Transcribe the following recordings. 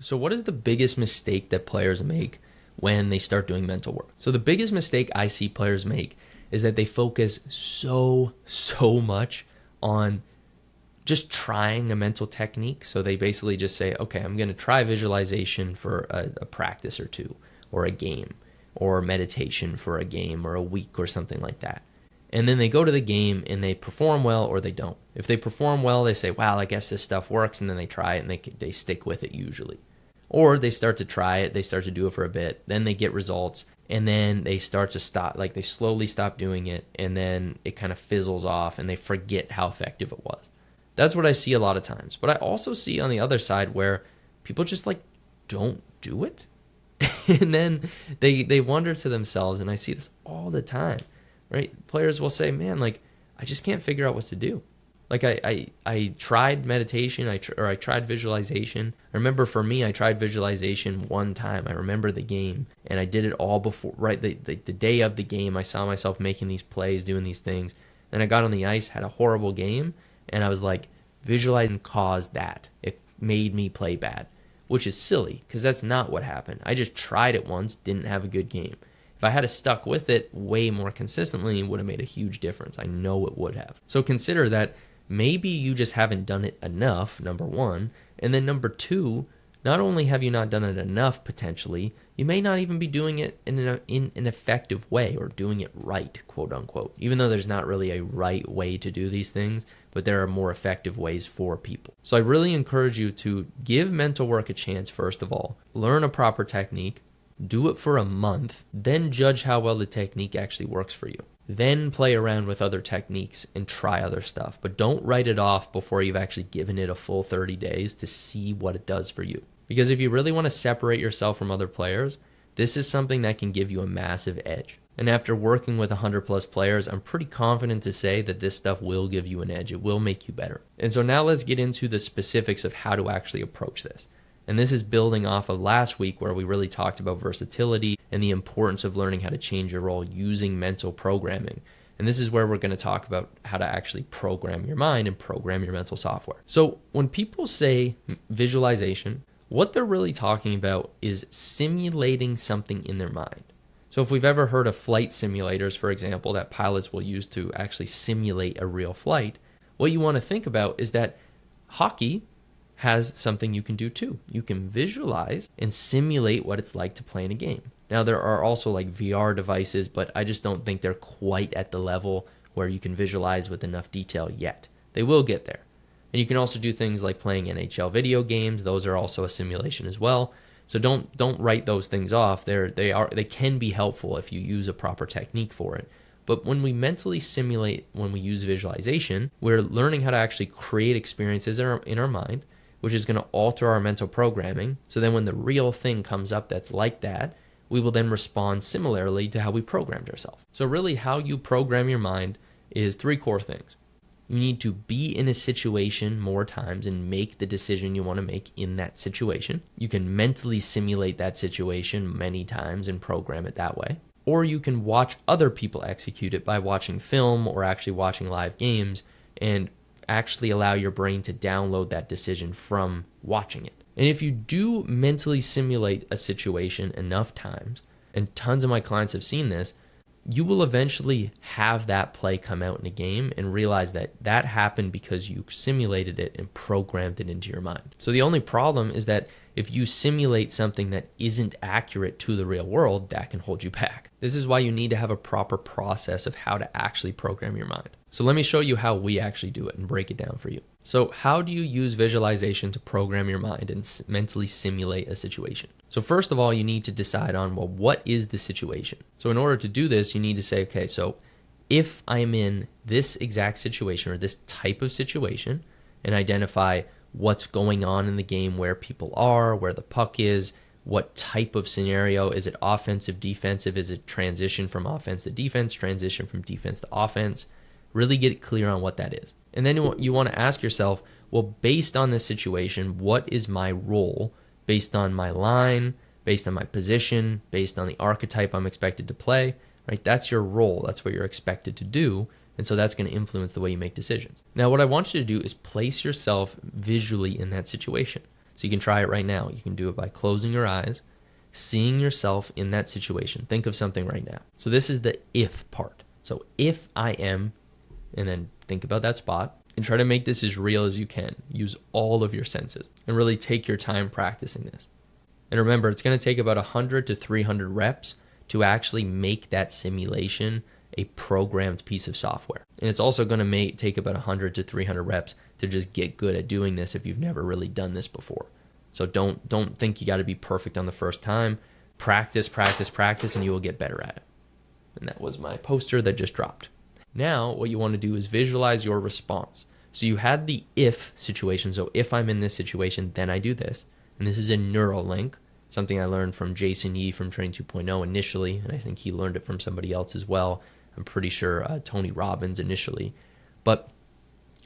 So what is the biggest mistake that players make when they start doing mental work? So the biggest mistake I see players make is that they focus so much on just trying a mental technique. So they basically just say, okay, I'm going to try visualization for a practice or two, or a game, or meditation for a game or a week or something like that. And then they go to the game and they perform well or they don't. If they perform well, they say, wow, I guess this stuff works, and then they try it and they stick with it usually. Or they start to try it, they start to do it for a bit, then they get results, and then they start to stop, like they slowly stop doing it, and then it kind of fizzles off and they forget how effective it was. That's what I see a lot of times. But I also see on the other side where people just like don't do it. And then they wonder to themselves, and I see this all the time, right? Players will say, man, like, I just can't figure out what to do. Like I tried meditation, I tried visualization. I remember for me, I tried visualization one time. I remember the game, and I did it all before, right? The day of the game, I saw myself making these plays, doing these things. Then I got on the ice, had a horrible game, and I was like, visualizing caused that. It made me play bad, which is silly because that's not what happened. I just tried it once, didn't have a good game. If I had stuck with it way more consistently, it would have made a huge difference. I know it would have. So consider that maybe you just haven't done it enough, number one. And then number two, not only have you not done it enough potentially, you may not even be doing it in an effective way or doing it right, quote unquote. Even though there's not really a right way to do these things, but there are more effective ways for people. So I really encourage you to give mental work a chance, first of all. Learn a proper technique. Do it for a month. Then judge how well the technique actually works for you. Then play around with other techniques and try other stuff. But don't write it off before you've actually given it a full 30 days to see what it does for you. Because if you really want to separate yourself from other players, this is something that can give you a massive edge. And after working with 100 plus players, I'm pretty confident to say that this stuff will give you an edge. It will make you better. And so now let's get into the specifics of how to actually approach this. And this is building off of last week where we really talked about versatility and the importance of learning how to change your role using mental programming. And this is where we're going to talk about how to actually program your mind and program your mental software. So when people say visualization, what they're really talking about is simulating something in their mind. So if we've ever heard of flight simulators, for example, that pilots will use to actually simulate a real flight, what you want to think about is that hockey has something you can do too. You can visualize and simulate what it's like to play in a game. Now there are also like VR devices, but I just don't think they're quite at the level where you can visualize with enough detail yet. They will get there. And you can also do things like playing NHL video games. Those are also a simulation as well. So don't write those things off. They can be helpful if you use a proper technique for it. But when we mentally simulate, when we use visualization, we're learning how to actually create experiences in our mind, which is going to alter our mental programming. So then when the real thing comes up that's like that, we will then respond similarly to how we programmed ourselves. So really how you program your mind is three core things. You need to be in a situation more times and make the decision you want to make in that situation. You can mentally simulate that situation many times and program it that way. Or you can watch other people execute it by watching film or actually watching live games and actually allow your brain to download that decision from watching it. And if you do mentally simulate a situation enough times, and tons of my clients have seen this, you will eventually have that play come out in a game and realize that that happened because you simulated it and programmed it into your mind. So the only problem is that if you simulate something that isn't accurate to the real world, that can hold you back. This is why you need to have a proper process of how to actually program your mind. So let me show you how we actually do it and break it down for you. So how do you use visualization to program your mind and mentally simulate a situation? So first of all, you need to decide on, well, what is the situation? So in order to do this, you need to say, okay, so if I'm in this exact situation or this type of situation, and identify what's going on in the game, where people are, where the puck is, what type of scenario, is it offensive, defensive, is it transition from offense to defense, transition from defense to offense, really get clear on what that is. And then you want to ask yourself, well, based on this situation, what is my role based on my line, based on my position, based on the archetype I'm expected to play, right? That's your role. That's what you're expected to do. And so that's going to influence the way you make decisions. Now, what I want you to do is place yourself visually in that situation. So you can try it right now. You can do it by closing your eyes, seeing yourself in that situation. Think of something right now. So this is the if part. So if I am, and then think about that spot and try to make this as real as you can. Use all of your senses and really take your time practicing this. And remember, it's going to take about 100 to 300 reps to actually make that simulation a programmed piece of software. And it's also going to take about 100 to 300 reps to just get good at doing this if you've never really done this before. So don't think you got to be perfect on the first time. Practice, practice, practice, and you will get better at it. And that was my poster that just dropped. Now, what you want to do is visualize your response. So you had the if situation. So if I'm in this situation, then I do this. And this is a neural link, something I learned from Jason Yee from Training 2.0 initially, and I think he learned it from somebody else as well. I'm pretty sure Tony Robbins initially. But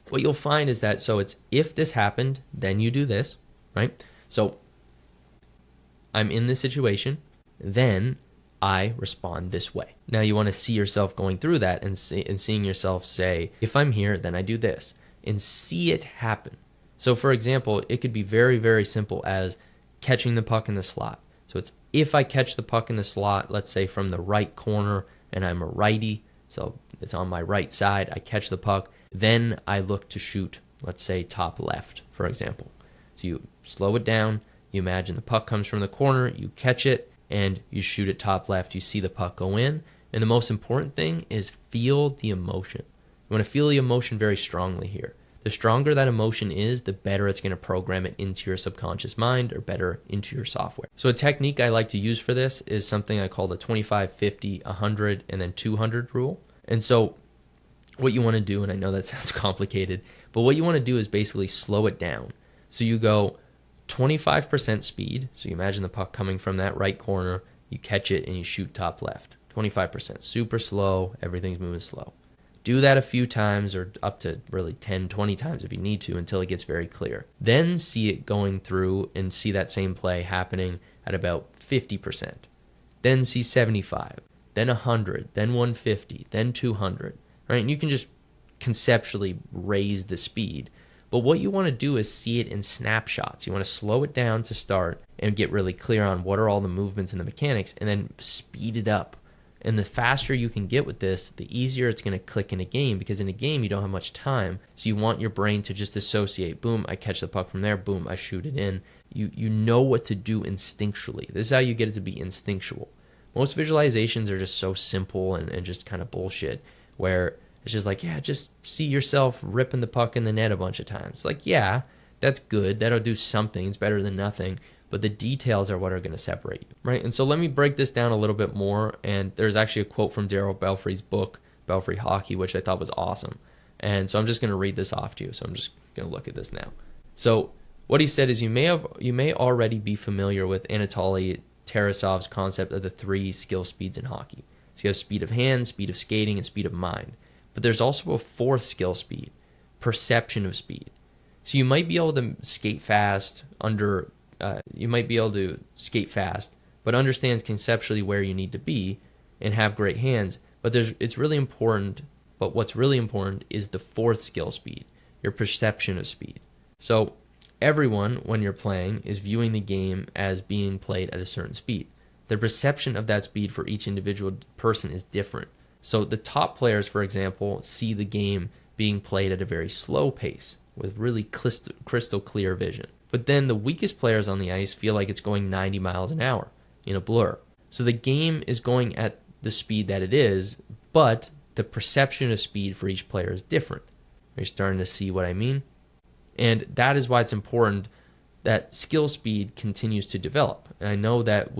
what you'll find is that, so it's if this happened, then you do this, right? So I'm in this situation, then I respond this way. Now you want to see yourself going through that and seeing yourself say, if I'm here, then I do this, and see it happen. So for example, it could be very, very simple as catching the puck in the slot. So it's if I catch the puck in the slot, let's say from the right corner, and I'm a righty, so it's on my right side, I catch the puck, then I look to shoot, let's say top left, for example. So you slow it down, you imagine the puck comes from the corner, you catch it, and you shoot it top left, you see the puck go in. And the most important thing is feel the emotion. You want to feel the emotion very strongly here. The stronger that emotion is, the better it's going to program it into your subconscious mind or better into your software. So a technique I like to use for this is something I call the 25, 50, 100, and then 200 rule. And so what you want to do, and I know that sounds complicated, but what you want to do is basically slow it down. So you go 25% speed. So you imagine the puck coming from that right corner, you catch it and you shoot top left. 25%, super slow, everything's moving slow. Do that a few times or up to really 10, 20 times if you need to until it gets very clear. Then see it going through and see that same play happening at about 50%. Then see 75, then 100, then 150, then 200, right? And you can just conceptually raise the speed. But what you want to do is see it in snapshots. You want to slow it down to start and get really clear on what are all the movements and the mechanics, and then speed it up. And the faster you can get with this, the easier it's going to click in a game, because in a game you don't have much time. So you want your brain to just associate, boom, I catch the puck from there, boom, I shoot it in. You know what to do instinctually. This is how you get it to be instinctual. Most visualizations are just so simple and just kind of bullshit, where it's just like, yeah, just see yourself ripping the puck in the net a bunch of times. Like, yeah, that's good. That'll do something. It's better than nothing. But the details are what are going to separate you, right? And so let me break this down a little bit more. And there's actually a quote from Darryl Belfry's book, Belfry Hockey, which I thought was awesome. And so I'm just going to read this off to you. So I'm just going to look at this now. So what he said is, you may already be familiar with Anatoly Tarasov's concept of the 3 skill speeds in hockey. So you have speed of hand, speed of skating, and speed of mind. But there's also a 4th skill speed, perception of speed. So you might be able to skate fast but understand conceptually where you need to be and have great hands. But it's really important. But what's really important is the 4th skill speed, your perception of speed. So everyone, when you're playing, is viewing the game as being played at a certain speed. The perception of that speed for each individual person is different. So the top players, for example, see the game being played at a very slow pace with really crystal clear vision. But then the weakest players on the ice feel like it's going 90 miles an hour in a blur. So the game is going at the speed that it is, but the perception of speed for each player is different. Are you starting to see what I mean? And that is why it's important that skill speed continues to develop. And I know that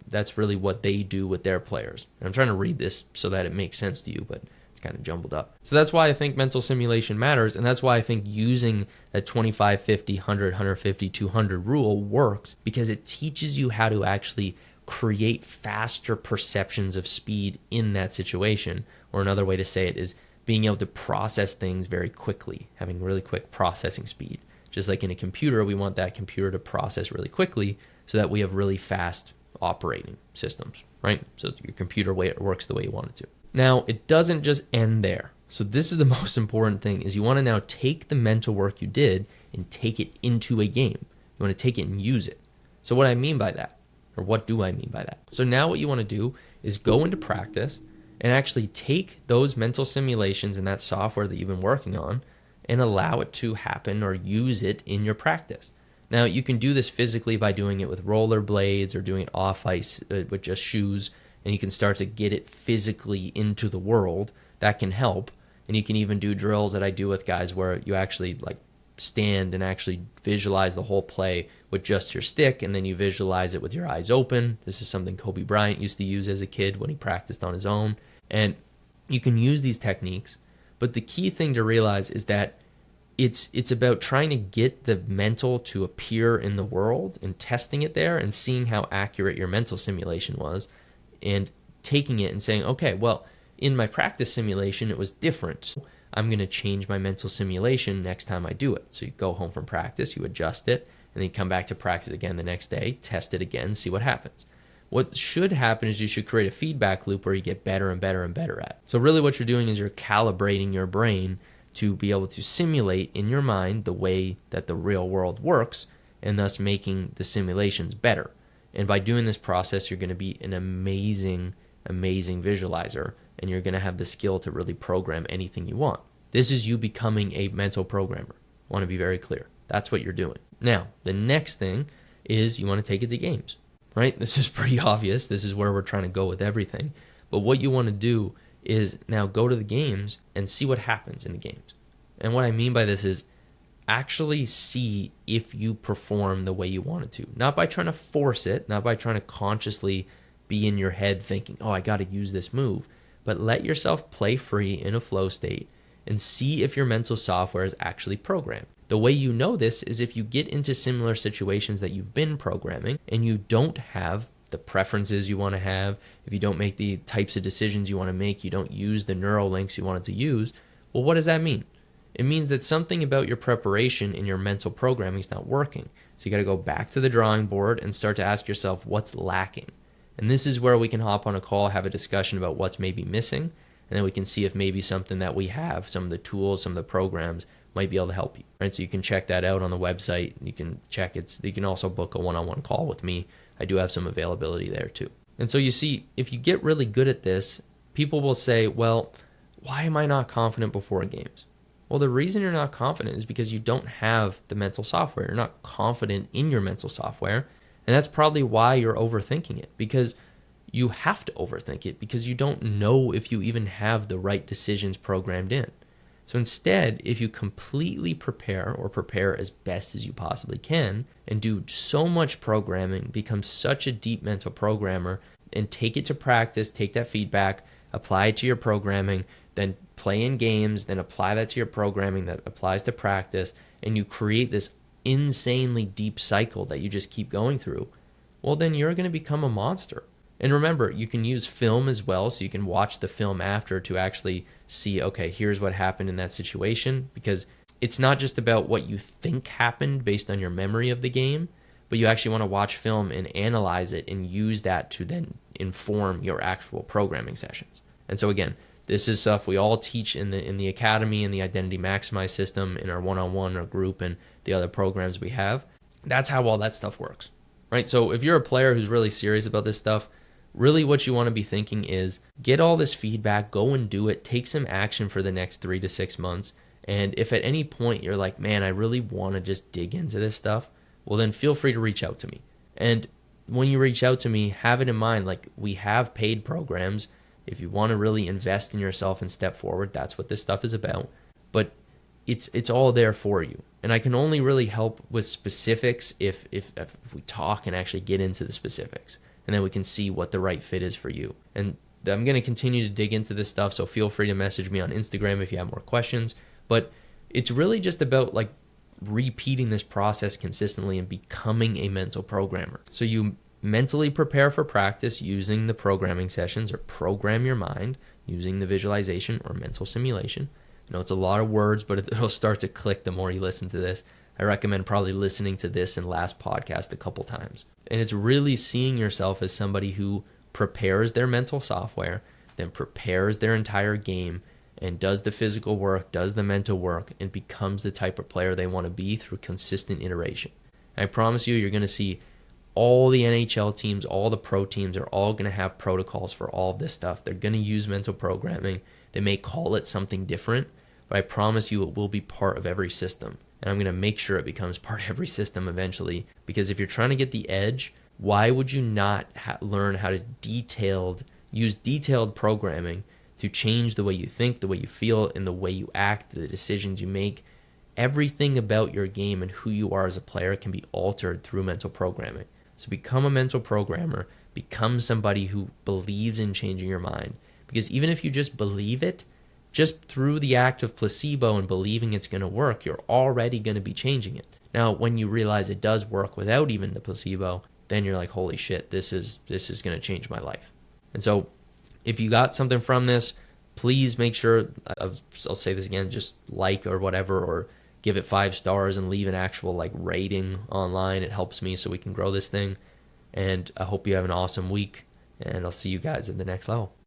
that's really what they do with their players. And I'm trying to read this so that it makes sense to you, but it's kind of jumbled up. So that's why I think mental simulation matters, and that's why I think using that 25, 50, 100, 150, 200 rule works, because it teaches you how to actually create faster perceptions of speed in that situation. Or another way to say it is being able to process things very quickly, having really quick processing speed. Just like in a computer, we want that computer to process really quickly so that we have really fast operating systems, right? So your computer works the way you want it to. Now, it doesn't just end there. So this is the most important thing, is you want to now take the mental work you did and take it into a game. You want to take it and use it. So what I mean by that, or what do I mean by that? So now what you want to do is go into practice and actually take those mental simulations and that software that you've been working on and allow it to happen or use it in your practice. Now, you can do this physically by doing it with roller blades or doing it off ice with just shoes, and you can start to get it physically into the world. That can help. And you can even do drills that I do with guys where you actually like stand and actually visualize the whole play with just your stick, and then you visualize it with your eyes open. This is something Kobe Bryant used to use as a kid when he practiced on his own. And you can use these techniques, but the key thing to realize is that it's about trying to get the mental to appear in the world and testing it there and seeing how accurate your mental simulation was and taking it and saying, okay, well, in my practice simulation, it was different. So I'm going to change my mental simulation next time I do it. So you go home from practice, you adjust it, and then you come back to practice again the next day, test it again, see what happens. What should happen is you should create a feedback loop where you get better and better and better at it. So really what you're doing is you're calibrating your brain to be able to simulate in your mind the way that the real world works, and thus making the simulations better. And by doing this process, you're going to be an amazing visualizer, and you're going to have the skill to really program anything you want. This is you becoming a mental programmer. I want to be very clear. That's what you're doing. Now, the next thing is you want to take it to games, right? This is pretty obvious. This is where we're trying to go with everything. But what you want to do is now go to the games and see what happens in the games. And what I mean by this is actually see if you perform the way you wanted to. Not by trying to force it, not by trying to consciously be in your head thinking, oh, I got to use this move. But let yourself play free in a flow state and see if your mental software is actually programmed. The way you know this is if you get into similar situations that you've been programming and you don't have the preferences you want to have, if you don't make the types of decisions you want to make, you don't use the neural links you wanted to use, well, what does that mean? It means that something about your preparation in your mental programming is not working. So you got to go back to the drawing board and start to ask yourself what's lacking. And this is where we can hop on a call, have a discussion about what's maybe missing, and then we can see if maybe something that we have, some of the tools, some of the programs might be able to help you. Right? So you can check that out on the website. You can check it. You can also book a one-on-one call with me. I do have some availability there too. And so you see, if you get really good at this, people will say, well, why am I not confident before games? Well, the reason you're not confident is because you don't have the mental software. You're not confident in your mental software. And that's probably why you're overthinking it, because you have to overthink it because you don't know if you even have the right decisions programmed in. So instead, if you completely prepare or prepare as best as you possibly can and do so much programming, become such a deep mental programmer and take it to practice, take that feedback, apply it to your programming, then play in games, then apply that to your programming that applies to practice, and you create this insanely deep cycle that you just keep going through, well, then you're going to become a monster. And remember, you can use film as well, so you can watch the film after to actually see, okay, here's what happened in that situation, because it's not just about what you think happened based on your memory of the game, but you actually want to watch film and analyze it and use that to then inform your actual programming sessions. And so again, this is stuff we all teach in the academy and the Identity Maximize system in our one-on-one or group and the other programs we have. That's how all that stuff works, right? So if you're a player who's really serious about this stuff, really what you want to be thinking is get all this feedback, go and do it, take some action for the next 3 to 6 months. And if at any point you're like, man, I really want to just dig into this stuff, well, then feel free to reach out to me. And when you reach out to me, have it in mind, like we have paid programs. If you want to really invest in yourself and step forward, that's what this stuff is about. But it's all there for you. And I can only really help with specifics if we talk and actually get into the specifics. And then we can see what the right fit is for you. And I'm going to continue to dig into this stuff, so feel free to message me on Instagram if you have more questions. But it's really just about like repeating this process consistently and becoming a mental programmer. So you mentally prepare for practice using the programming sessions, or program your mind using the visualization or mental simulation. I know it's a lot of words, but it'll start to click the more you listen to this. I recommend probably listening to this and last podcast a couple times. And it's really seeing yourself as somebody who prepares their mental software, then prepares their entire game, and does the physical work, does the mental work, and becomes the type of player they want to be through consistent iteration. And I promise you, you're going to see all the NHL teams, all the pro teams are all going to have protocols for all of this stuff. They're going to use mental programming. They may call it something different, but I promise you it will be part of every system. And I'm going to make sure it becomes part of every system eventually, because if you're trying to get the edge, why would you not learn how to use detailed programming to change the way you think, the way you feel, and the way you act, the decisions you make? Everything about your game and who you are as a player can be altered through mental programming. So become a mental programmer, become somebody who believes in changing your mind. Because even if you just believe it, just through the act of placebo and believing it's going to work, you're already going to be changing it. Now, when you realize it does work without even the placebo, then you're like, holy shit, this is going to change my life. And so if you got something from this, please make sure, I'll say this again, just like or whatever, or give it 5 stars and leave an actual rating online. It helps me so we can grow this thing. And I hope you have an awesome week, and I'll see you guys at the next level.